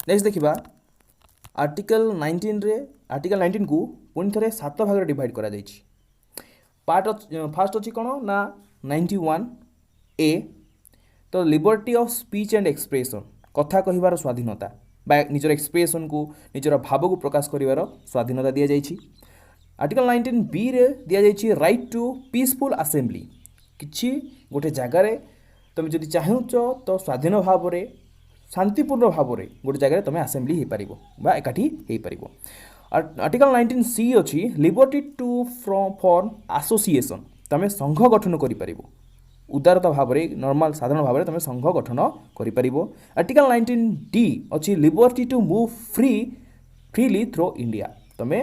Next देखा article 19 रे article 19 को पुणी थे 7 भाग डिवाइड करा जाइछि। पार्ट फास्ट अच्छी कौन ना 91 ए तो liberty of speech and expression कथा कहिबार स्वाधीनता बा निजर एक्सप्रेशन को निजर भाव को प्रकाश करिवार स्वाधीनता दि जाइछि। आर्टिकल 19 बी रे दि जाइछि राइट टू पीसफुल असेंबली किछि गोटे जगार तुम जदि चाहूच तो स्वाधीन भाव में शांतिपूर्ण भाव में गोटे जगह तुम असेंबली हो पार बा एकाठी हो पार। आर्टिकल 19 सी अच्छी लिबर्टी टू फॉर्म एसोसिएशन तुम संघ गठन कर उदारता भाव में नॉर्मल साधारण भाव में तुम संघ गठन कर। आर्टिकल 19 डी अच्छी liberty to move freely through India तुम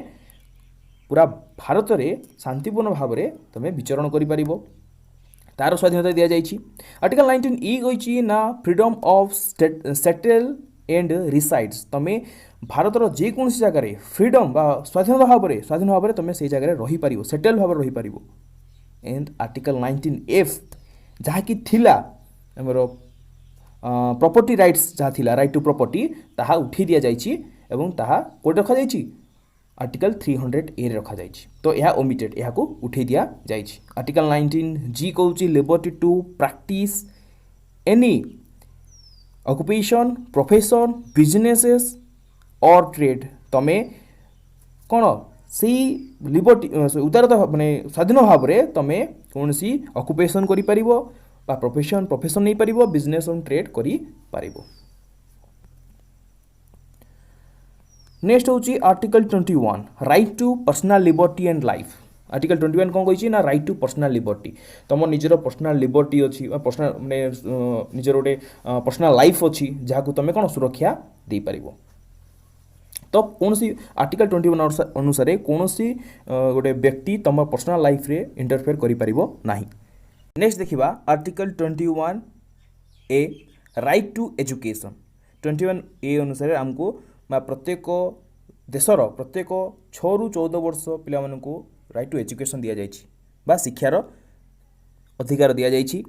पूरा भारत में शांतिपूर्ण भाव में तुम विचरण कर तार स्वाधीनता दि जाइछि। आर्टिकल 19 ई गई ना freedom of settle and resides तुम भारतर जेकोसी जगार फ्रीडम बा स्वाधीन भाव में तुम से जगह रही पार सेटल भाव रही पार। एंड आर्टिकल 19 एफ जहाँकि थिला हमर प्रॉपर्टी राइट्स जहाँ थिला राइट टू प्रॉपर्टी ताहा उठी दिया जाइछि एवं ताहा कोड रखा जाइछि आर्टिकल 300 ए रखा जाइछि। तो यह ओमिटेड यह को उठे दिया जाइछि। आर्टिकल 19 जी कहूँ liberty to practise any occupation profession businesses और ट्रेड तुम कौन से लिबर्टी उदारता माने स्वाधीन भाव में तुम कौन सी ऑक्युपेशन कर प्रोफेशन नहीं पार बिजनेस और ट्रेड कर। नेक्स्ट हूँ article 21 right to personal liberty and life. Article 21 कौन कही ना राइट टू पर्सनल लिबर्टी तुम निजर पर्सनल लिबर्टी अच्छी पर्सनल माने निजर गोटे पर्सनल लाइफ अच्छी जहाँ को तुम कौन सुरक्षा दे पार। तो कौन सी आर्टिकल 21 अनुसार कौन सी गोटे व्यक्ति तुम पर्सनल लाइफ रे इंटरफेयर करें। नेक्स्ट देखा article 21 A right to education 21 A अनुसार आमको प्रत्येक देशर प्रत्येक 6 ରୁ 14 वर्ष पिला मानकु राइट टू एजुकेशन दि जाइछि बा शिक्षार अधिकार दि जाइछि।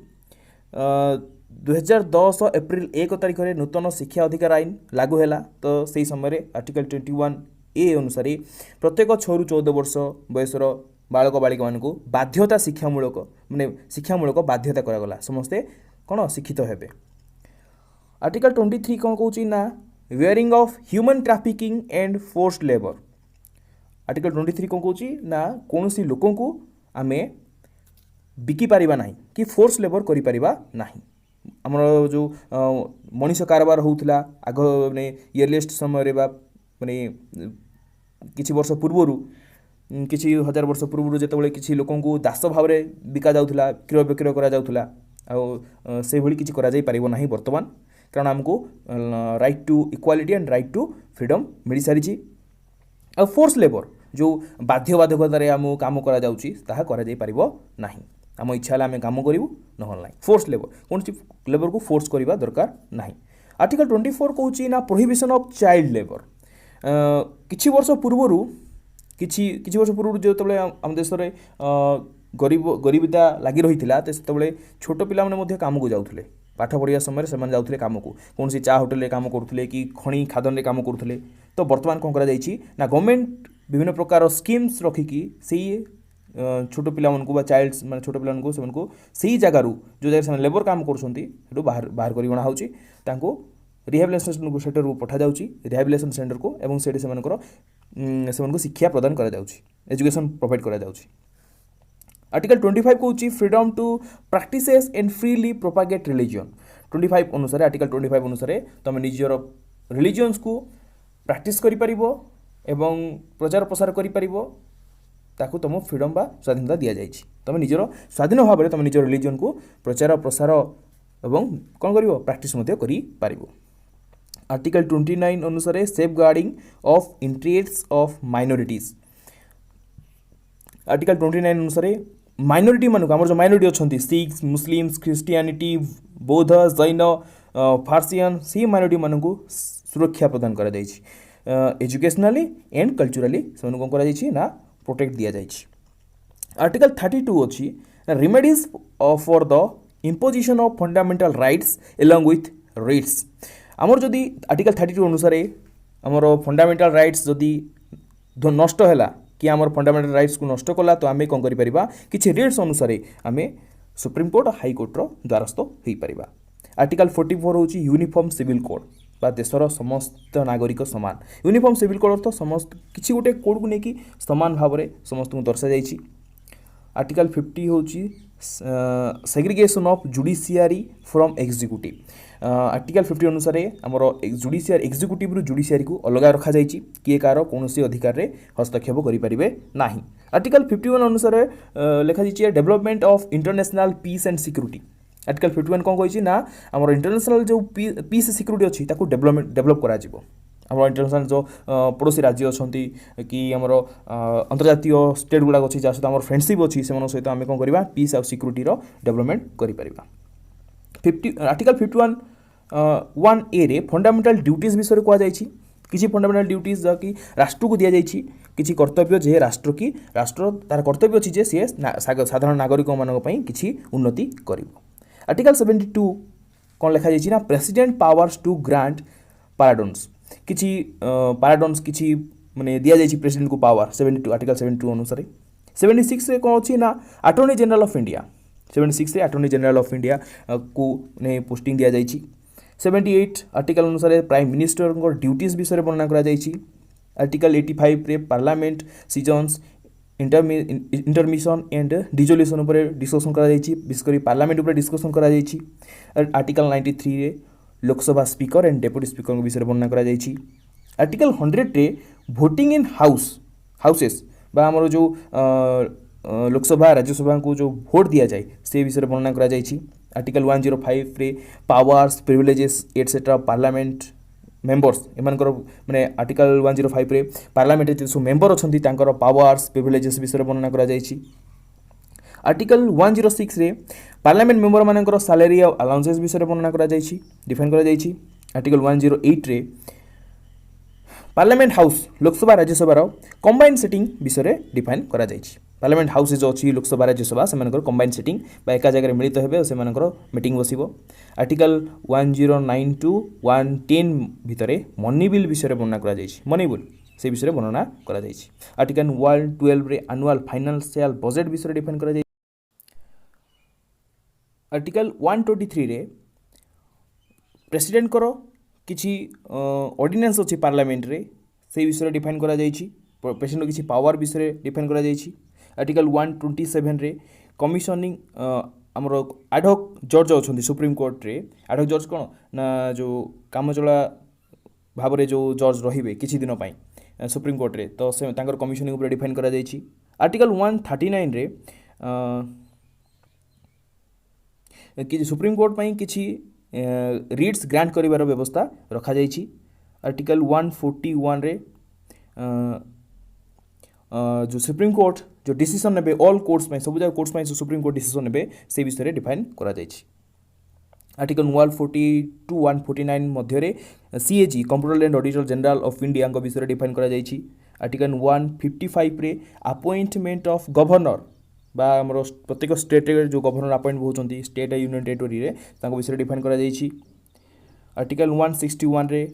2010 एप्रिल 1 तारिख में नूतन शिक्षा अधिकार आईन लागू है तो से समय आर्टिकल 21 ए अनुसार प्रत्येक 6 ରୁ 14 वर्ष बयसर बालक बालिका मानकु बाध्यता शिक्षामूलक माने शिक्षामूलक बाध्यता करागला समस्ते कौन शिक्षित हेबे। आर्टिकल 23 कौन कहूँ ना wearing of human trafficking and forced labour. Article 23 कौन कहूँ ना कौन सी लोक को आमे बिकी पारिबा नहीं कि फोर्स लेबर करि पारिबा नहीं। हमर जो मनीष कारबार होउथला आग माने इयरलिस्ट समय रे बा माने किछि वर्ष पूर्वरु किछि हजार वर्ष पूर्व जेतेबेले किछि लोकन को दास भाव में बिका जाउथला क्रय विक्रय करा जाउथला आ से भली किछि करा जाई पारिबो नाही वर्तमान कारण आमको right to equality and right to freedom मिल सारी। आ फोर्स लेबर जो बाध्यबाधकतार आम काम करा जाउछि ताहा करा जाई पारिबो नाही आम इच्छा आम काम करूँ नहल ना फोर्स लेबर कौन सी लेबर को फोर्स करवा दरकार नहीं। आर्टिकल 24 कहूँ ना प्रोहिबिशन ऑफ चाइल्ड लेबर किछि वर्ष पूर्व किछि वर्ष पूर्व जो आम देश में गरीबता लगी रही है छोट पिला माने काम को जाऊे पाठ पढ़िया समय से जाऊे काम को कौन सी चा होटेल काम करुले कि खणी खादन काम करुले। तो बर्तमान कौन करा जाइछि ना गवर्नमेंट विभिन्न प्रकार स्कीम्स रखिकी से छोट पिला मानकु बा चाइल्ड्स माने छोट पिला को सही जगार जो जगह लेबर काम कर बाहर बाहर कर गणा होची तांको रिहेबिलिटेशन सेंटर को पठा जाउची रिहेबिलिटेशन सेंटर को एवं सेठी से शिक्षा प्रदान करा जाउची एजुकेशन प्रोवाइड करा जाउची। आर्टिकल 25 कहूँ freedom to practises and freely propagate religion 25 अनुसार आर्टिकल 25 अनुसार तुम निजर रिलीजन्स को प्रैक्टिस करि परिबो एवं प्रचार प्रसार करि परिबो ताकू तुम फ्रीडम बा स्वाधीनता दि जाइछि। तुम निजर स्वाधीन भाव में तुम निजर रिलीजन को प्रचार प्रसार एवं कौन करिवो प्रैक्टिस मध्य करि परिबो। आर्टिकल 29 अनुसार safeguarding of interests of minorities article 29 अनुसार माइनॉरिटी मानक आम जो माइनॉरिटी अच्छा सिख्स मुस्लिम्स क्रिश्चियनिटी बौद्ध जैन फार्सियन से माइनॉरिटी मानक सुरक्षा प्रदान करा जाइछि एजुकेशनली एंड कल्चरली से कौन करा ना प्रोटेक्ट दिया जाइछि। आर्टिकल 32 अच्छी remedies for the imposition of fundamental rights along with writs आमर जदि आर्टिकल 32 अनुसार आमर फंडामेंटाल राइट्स जदि नष्ट है कि आमर फंडामेंटाल राइट्स को नष्ट कला तो आम कौन करा कि रिट्स अनुसार आम सुप्रीमकोर्ट हाइकोर्टर द्वारस्थ हो पार। आर्टिकल 44 हूँ यूनिफॉर्म सिविल कोड बा देशर समस्त नागरिक सामान। यूनिफॉर्म सिविल कोड अर्थ समस्त किसी गोटे कोड को लेकिन सामान भाव में समस्त को दर्शा जाइए। आर्टिकल 50 हूँ segregation of judiciary from executive. Article 50 अनुसार आमर जुडिशियरी एग्जीक्यूटिव जुडिशियरी को अलग रखा जाइए, किए कार कौन अधिकार रे हस्तक्षेप करें ना। आर्टिकल 51 अनुसार लिखा जाइए development of international peace and security. Article 51 कौन कही ना आमर इंटरनेशनल जो पीस सिक्यूरिटी अच्छी डेवलप करा आम इंटरनेशनल जो पड़ोसी राज्य अच्छा कि आमर अंतर्जातीय स्टेट गुड़ाक अच्छी जहाँ सहित आम फ्रेंडशिप अच्छी से सहित आम कौन करवा पीस आउ सिक्यूरिटी डेवलपमेंट कर। आर्टिकल 51 1A रे फंडामेंटाल ड्यूटीज विषय कहुई किसी फंडामेंटाल ड्यूटीज जहाँकि राष्ट्र को दि जाइए किसी कर्तव्य जे राष्ट्र की राष्ट्र तार कर्तव्य अच्छी जे सी साधारण नागरिक मानों किसी उन्नति कर। आर्टिकल 72 कौन लिखा जाइए ना प्रेसिडेंट पावर्स टू ग्रांट पाराडोन्स। किसी पाराडोन्स किसी माने दिया जाइए प्रेसिडेंट को पावर 72 आर्टिकल 72 अनुसार। 76 रे कौन अच्छी ना अटॉर्नी जनरल ऑफ इंडिया। 76 रे अटॉर्नी जनरल ऑफ इंडिया को ने पोस्टिंग दिया जाइए। 78 आर्टिकल अनुसार प्राइम मिनिस्टर को ड्यूटीज विषय वर्णना करा जाइए। आर्टिकल 85 रे parliament seasons intermission and dissolution उपर डिस्कसन करा जाइए, विशेषकर पार्लियामेंट उपर डिस्कसन करा जाइए। आर्टिकल 93 रे Lok Sabha speaker and deputy speaker विषय वर्णना करा जाइए। आर्टिकल 100 रे भोटिंग इन हाउसेस बा आमर जो लोकसभा राज्यसभा को जो भोट दिया जाए से विषय वर्णना करा जाइए। आर्टिकल 105 रे powers privileges etcetera parliament members एमानकर माने आर्टिकल 105 रे पार्लियामेंट जो मेंबर अच्छा पावर्स प्रिविलेजेस विषय वर्णना करा जाइए। आर्टिकल 106 रे पार्लियामेंट मेंबर मानकर सैलरी और अलाउंसेस विषय वर्णना करा जाइए डिफाइन करा जाइए। आर्टिकल 108 रे parliament house Lok Sabha Rajya Sabha combined setting विषय डिफाइन करा जाइए। पार्लियामेंट हाउस जो अच्छी लोकसभा राज्यसभा से कंबाइंड सेटिंग बा एका जगह मिलित हेबे से मीटिंग बसिबो। आर्टिकल 109 टू 110 भितर मनी बिल विषय वर्णना करा जाइए। मनी बिल से विषय वर्णना करा जाइए। आर्टिकल 112 रे एनुअल फाइनेंशियल बजेट विषय डिफाइन करा जाइए। आर्टिकल 123 रे प्रेसिडेंट करो किसी ऑर्डिनेंस अच्छी पार्लियामेंट रे से विषय डिफाइन करा जाइए। प्रेसिडेंट किसी पावर विषय डिफाइन करा जाइए। आर्टिकल 127 रे कमिशनिंग आमर एडहॉक जज अच्छा सुप्रीम कोर्ट रे एडहॉक जज कौन ना जो काम चला भाव में जो जज रे किसी दिन सुप्रीम कोर्ट रे तो से कमिशनिंग उपर डिफाइन करा जाइए। आर्टिकल 139 रे कि सुप्रीम कोर्ट पर किसी रिट्स ग्रांट करिवार व्यवस्था रखा जाइए। आर्टिकल 141 रे जो सुप्रीम कोर्ट जो डिसीजन ने ऑल कोर्ट्स में सब कोर्ट्स में जो सुप्रीम कोर्ट डिसीजन ने से विषय डिफाइन करा जाइए। आर्टिकल 140 टू 149 मध्य CAG comptroller and auditor general of India विषय डिफाइन करा जाइए। आर्टिकल 155 रे अपॉइंटमेंट ऑफ गवर्नर बा आमर प्रत्येक स्टेट जो गवर्नर अपॉइंट होती स्टेट यूनियन टेरिटोरी रे विषय डिफाइन करा जाइए। आर्टिकल 161 रे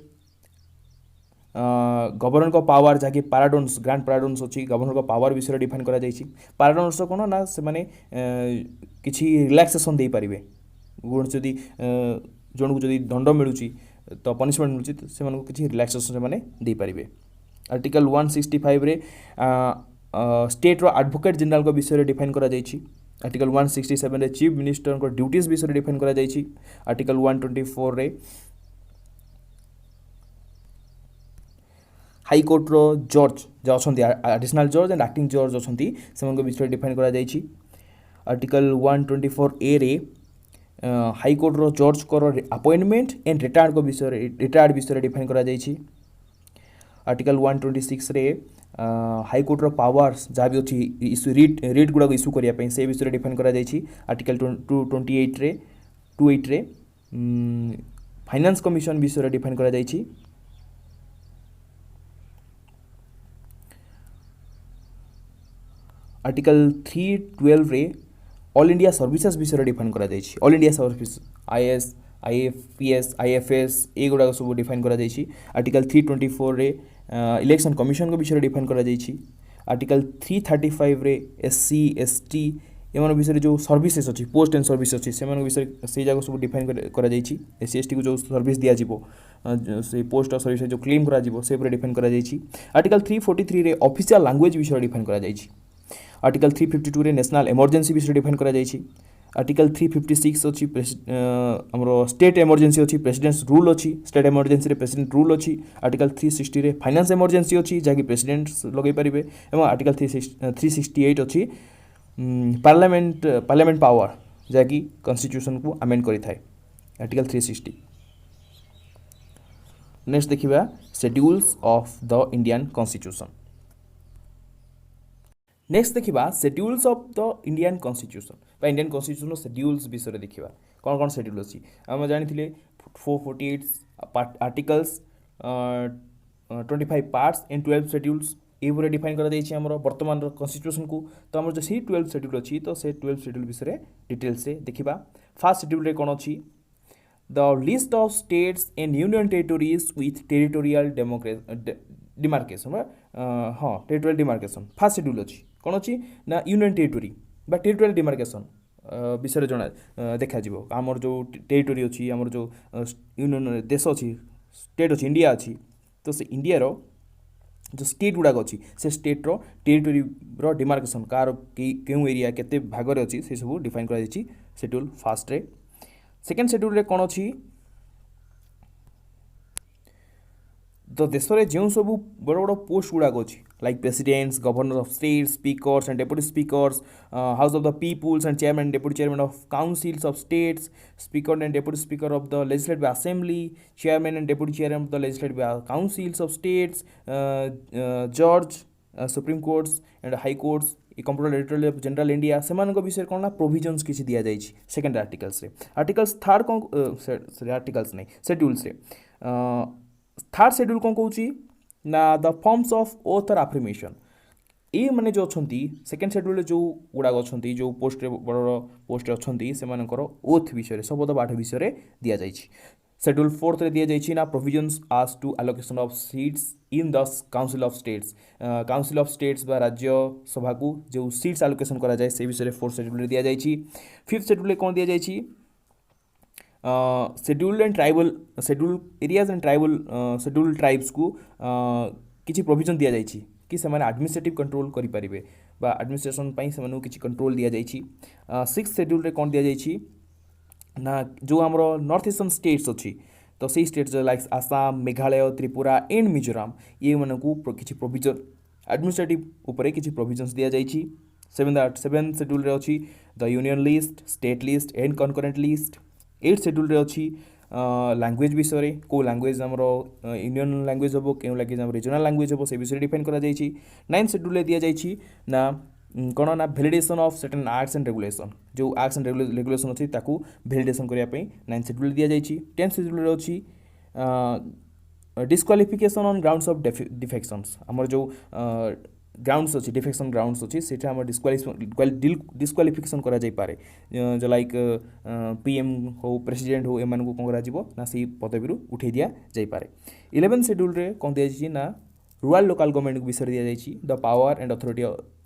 गवर्नर को पावर जहाँकि पाराडोन्स ग्रांड पाराडोन्स अच्छी गवर्नर को पावर विषय डिफाइन करा जाइए। पाराडोन्स कौन ना से माने किसी रिलैक्सेशन दे पारे जदि जन को जदि दंड मिलूँ तो पनिशमेंट मिलूँ से किसी रिलैक्सेशन से दे पारे। आर्टिकल 165 रे स्टेट रो एडवोकेट जनरल को विषय डिफाइन करा जाइए। आर्टिकल 167 रे चीफ मिनिस्टर को ड्यूटीज विषय डिफाइन करा जाइए। आर्टिकल 124 रे हाईकोर्ट रो जज जो अच्छा एडिशनल जज एंड एक्टिंग जज अच्छा से विषय डिफाइन करा जाइए। आर्टिकल 124A रे हाईकोर्ट रो जज को अपॉइंटमेंट एंड रिटायर्ड विषय डिफाइन करा जाइए। आर्टिकल 126 रे हाईकोर्ट रो पावर्स जहाँ भी अच्छी इश्यू रिट गुड़ाक इश्यू करने से विषय डिफाइन करा जाइए। आर्टिकल 28 रे फाइनेंस कमिशन विषय डिफाइन करा जाइए। आर्टिकल 312 रे ऑल इंडिया सर्विसेज विषय डिफाइन करा जाइए। All India service IAS IFPS IFS ये गुड़ाक सब डिफाइन करा जाइछि। आर्टिकल 324 रे इलेक्शन कमिशन को विषय डिफाइन करा जाइछि। आर्टिकल 335 रे एससी एसटी एमान विषय जो सर्विसेस अच्छी पोस्ट एंड सर्विस अच्छी से विषय से जगह सब डिफाइन करा जाइछि। एससी एसटी को जो सर्विस दिया जिवो से पोस्ट और सर्विस जो क्लेम करा जिवो से पूरा डिफाइन करा जाइछि। आर्टिकल 343 रे ऑफिशियल लैंग्वेज विषय डिफाइन करा जाइछि। आर्टिकल 352 रे नेशनल इमरजेंसी विषय डिफाइन करा जाइछि। आर्टिकल 356 अच्छी आमर स्टेट इमरजेंसी अच्छी प्रेसिडेंट्स रूल अच्छी स्टेट इमरजेंसी रे प्रेसिडेंट रूल अच्छी। आर्टिकल 360 रे फाइनेंस इमरजेंसी अच्छी जहाँकि प्रेसिडेंट लगे पारे। और आर्टिकल 368 अच्छी पार्लियामेंट पावर जहाँकि कॉन्स्टिट्यूशन को अमेंड करि थाए आर्टिकल 360। नेक्स्ट देखिबा schedules of the Indian constitution. Next देखिबा schedules of the Indian constitution बा इंडियन कॉन्स्टिट्यूशन शेड्यूल्स विषय देखिबा कौन कौन शेड्यूल अच्छी आम जानी 448 आर्टिकल्स 25 पार्ट्स एंड 12 शेड्यूल्स ये पूरा डिफाइन करा जाइछि हमर वर्तमान कॉन्स्टिट्यूशन को। तो हमर जो सी 12 शेड्यूल अच्छी तो से 12 शेड्यूल विषय डिटेल्स से देखिबा। फर्स्ट शेड्यूल रे कौन अच्छी the list of states and union territories with territorial demarcation हाँ टेरिटोरियल डिमार्केशन फर्स्ट शेड्यूल अच्छी कौन अच्छी ना यूनियन टेरिटोरी बा टेरिटोरियल डिमार्केशन विषय जना देखा जीवो। आमर जो टेरिटोरी अच्छी आमर जो यूनियन देश अच्छी स्टेट अच्छी इंडिया अच्छी तो से इंडिया रो जो स्टेट गुड़ाक अच्छी से स्टेट्र टेरिटोरी डिमार्केशन कार क्यों एरिया केते भागरे अच्छी से सब डिफाइन करा जाइछि शेड्यूल फास्ट रे। सेकेंड शेड्यूल रे कौन अच्छी तो देश में जो सब बड़ बड़ पोस्ट गुड़ाक अच्छी like presidents governor of states speakers and deputy speakers house of the peoples and chairman and deputy chairman of councils of states speaker and deputy speaker of the legislative assembly chairman and deputy chairman of the legislative councils of states जज supreme courts and high courts computer editorial of general India से विषय कौन ना provisions किसी दिया जाइए second articles रे। Articles third कौन आर्टिकल्स नहीं शेड्यूल्स रे थर्ड शेड्यूल कौन कौन ना द फॉर्म्स ऑफ ओथ और अफर्मेशन ये मैंने जो अच्छा सेकेंड शेड्यूल जो गुड़ाक अच्छा जो पोस्ट बड़ पोस्ट अच्छा से ओथ विषय शपथ पाठ विषय दि जाइए। शेड्यूल फोर्थ रे दि जाइए ना प्रोविजन्स आज to allocation of seats in the council of states council of states बा राज्य सभा को जो सीट्स एलोकेशन करा जाए से विषय फोर्थ शेड्यूल दि जाइए। फिफ्थ शेड्यूल कौन दि जाइए scheduled and tribal schedule areas and tribal schedule tribes को किसी प्रोविजन दि जाइए कि से एडमिनिस्ट्रेटिव कंट्रोल करें बा एडमिनिस्ट्रेशन से किसी कंट्रोल दि जाइए। सिक्स शेड्यूल रे कौन दि जाइए ना जो आमर नॉर्थ ईस्टर्न स्टेट्स अच्छी तो सही states like Assam Meghalaya Tripura and Mizoram ये मानू किसी प्रोविजन एडमिनिस्ट्रेटिव उपरे किसी प्रोविजन्स दि जाइए। सेवेन शेड्यूल रे अच्छी the union list state list and concurrent list. Eight schedule रे अच्छी लैंग्वेज विषय को लैंग्वेज आमर यूनियन लैंग्वेज हम क्यों लैंग्वेज आम रिजनल लैंग्वेज हम से विषय डिफाइन करा जाइए। नाइन्थ शेड्यूल रे दि जाइए ना कौन ना validation of certain acts and regulation जो एक्ट्स एंड रेगुलेशन अच्छी वैलिडेशन करने नाइन्थ शेड्यूल दि जाइए। टेन्थ शेड्यूल रे अच्छी disqualification on grounds of defections आमर जो ग्राउंड्स अच्छी डिफेक्शन ग्राउंड्स अच्छी से डिस्क्वालिफिकेशन करा जाई पारे जो लाइक पीएम हो प्रेसिडेंट हो एम को कौन करा से पदवी उठे दिया जाई पारे। 11 शेड्यूल रे कौन दि जाइए ना रूरल लोकल गवर्नमेंट विषय दि जाइए the power and authority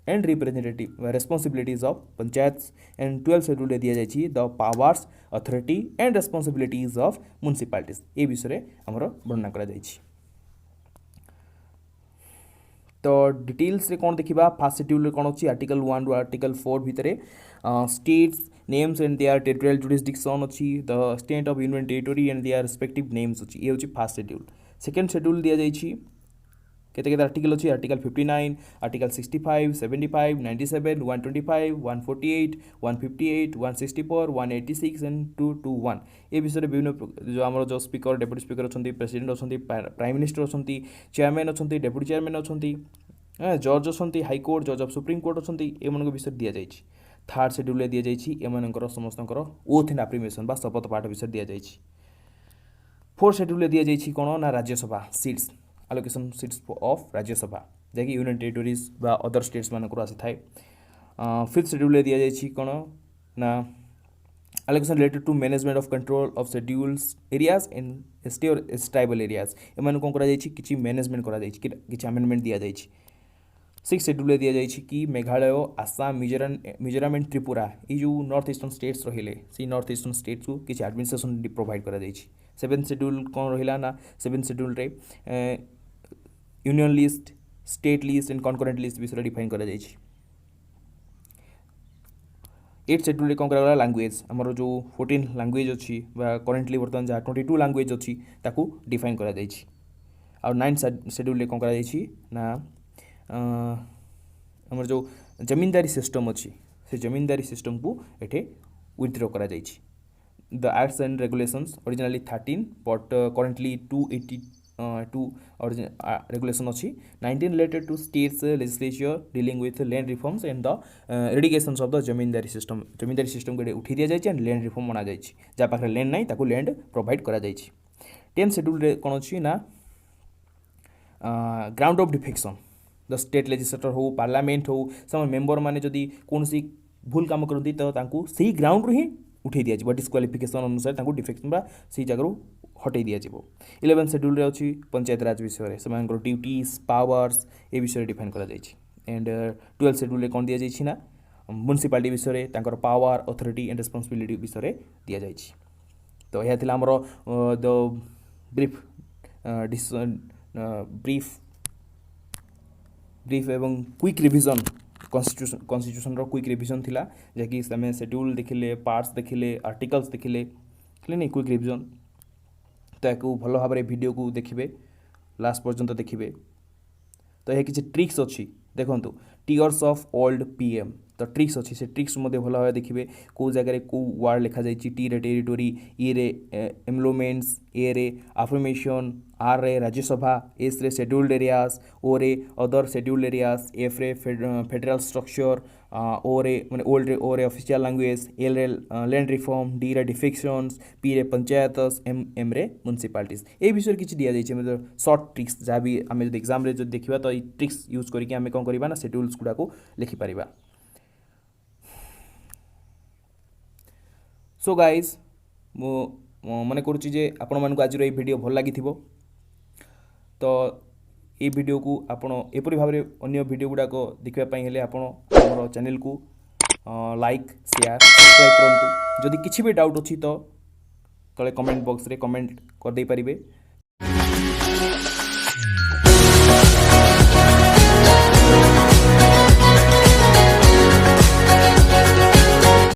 and representative responsibilities of panchayats and 12 schedule रे दि जाइए the powers authority and responsibilities of municipalities ये विषय आमर वर्णना करा जाइए। तो डिटेल्स रे कौन देखिबा फर्स्ट शेड्यूल रे कौन अच्छी आर्टिकल 1 रु आर्टिकल 4 भितर states names and their territorial jurisdiction अच्छी the state of union territory and their respective names अच्छी ये हूँ फर्स्ट शेड्यूल। सेकेंड शेड्यूल दि जाइए केते आर्टिकल अच्छी आर्टिकल 59 आर्टिकल 65 75 97 125 148 158 164 186 एंड 221 ये विषय विभिन्न जो आम जो स्पीकर डेप्यूटी स्पीकर अच्छा प्रेसिडेंट अच्छा प्राइम मिनिस्टर अच्छा चेयरमैन अच्छा डेप्यूटी चेयरमैन अच्छा जज अच्छा हाईकोर्ट जज ऑफ सुप्रीम कोर्ट अच्छा एम विषय दि जाइए। थर्ड शेड्यूल दि जाइए एम समस्त ओथ एंड अफर्मेशन बा शपथ पाठ विषय दि जाइए। फोर्थ शेड्यूल दि जाइए कौन ना Rajya Sabha seats allocation seats of Rajya Sabha जैकि यूनियन टेरिटोरीज बा अदर स्टेट्स मानक आसी थाए। फिफ्थ शेड्यूल दि जाइए कौन ना allocation related to management of control of schedules areas and ST or tribal areas एमान कौन करा जाइछि किछि मैनेजमेंट करा जाइछि किछि अमेंडमेंट दिया जाइछि 6 शेड्यूल दिया जाइछि कि मेघालय आसाम मिजोराम एंड त्रिपुरा ये जो नॉर्थ ईस्टर्न स्टेट्स रहिले से नॉर्थ ईस्टर्न स्टेट्स को किछि एडमिनिस्ट्रेशन प्रोवाइड करा जाइछि 7 शेड्यूल कौन रहिला ना 7 शेड्यूल रे union list state list and concurrent list विषय डिफाइन करा जाइछि 8 शेड्यूल रे कौन करा लैंग्वेज हमर जो 14 लैंग्वेज अछि बा करेंटली वर्तमान जा 22 लैंग्वेज अछि ताकू डिफाइन करा जाइछि और 9 शेड्यूल रे कौन करा जाइछि ना हमर जो जमींदारी सिस्टम अच्छी से जमींदारी सिस्टम को एठे विथड्रॉ करा जाइछि the acts and regulations originally 13 but currently 282 regulation अच्छी 19 related to states legislature dealing with land reforms and the abolitions of the zamindari system को उठी दिया जाइछि एंड लैंड रिफॉर्म बना जाइछि जा पाखरे लैंड नाही ताकू लैंड प्रोवाइड करा जाइछि 10 शेड्यूल रे कोन अछि ना ground of defection the state legislator हो पार्लियामेंट हो सम मेंबर माने जदि कौन सी भूल काम करती तो तांकू सही ग्राउंड ही उठे दिया जिवो डिस्क्वालिफिकेशन अनुसार तांकू डिफेक्शन बा सही जगह हटे दिया जिवो 11 शेड्यूल रे अछि पंचायत राज विषय रे समान ड्यूटीज पावर्स ए विषय डिफाइन करा जाइछि एंड 12 शेड्यूल रे कोन दिया जाइछि ना म्युनिसिपालिटी विषय रे तांकर पावर अथॉरिटी एंड रिस्पांसिबिलिटी विषय रे दिया जाइछि तो यह थिला हमरो द ब्रीफ एवं क्विक रिविजन कॉन्स्टिट्यूशन रो क्विक रिविजन थिला जैकि आम शेड्यूल देखिले पार्ट्स देखिले आर्टिकल्स देखिले नहीं क्विक रिविजन तो या भल भाव वीडियो को देखिए लास्ट पर्यंत देखिए तो यह किसी ट्रिक्स अच्छी देखो टीयर्स ऑफ ओल्ड पीएम तो ट्रिक्स अच्छी से ट्रिक्स भल भाव देखिए कौ जगह कौ वार्ड लिखा जाए टी रे टेरिटोरी ई रे एम्प्लॉयमेंट्स ए रे अफर्मेशन आर रे राज्यसभा एस रे शेड्यूल्ड एरियाज ओ रे अदर शेड्यूल्ड एरियाज एफ रे फेडरल स्ट्रक्चर ओ रे माने ओल्ड रे ओ रे ऑफिशियल लैंग्वेज एल रे लैंड रिफॉर्म डी रे डिफेक्शंस पी रे पंचायतस एम रे म्युनिसिपालिटीज ए विषय किछि दिया जाइछे मतलब शॉर्ट ट्रिक्स जहाँ भी आम जो एग्जाम रे जो देखिबा तो ई ट्रिक्स यूज करके आम कौन करबा ना शेड्यूल्स गुडा को लिखि परिबा सो गाइज मु मन करुच्ची जे आपण मानक आज वीडियो भल लगी तो ये वीडियो को आपण एपरी भाव अन्य वीडियो गुड़ाक देखापी हेले आपण चैनल को लाइक शेयर सब्सक्राइब करूँ जदि किसी भी डाउट अच्छी तो तले कमेंट बॉक्स रे कमेंट कर दे पारिबे।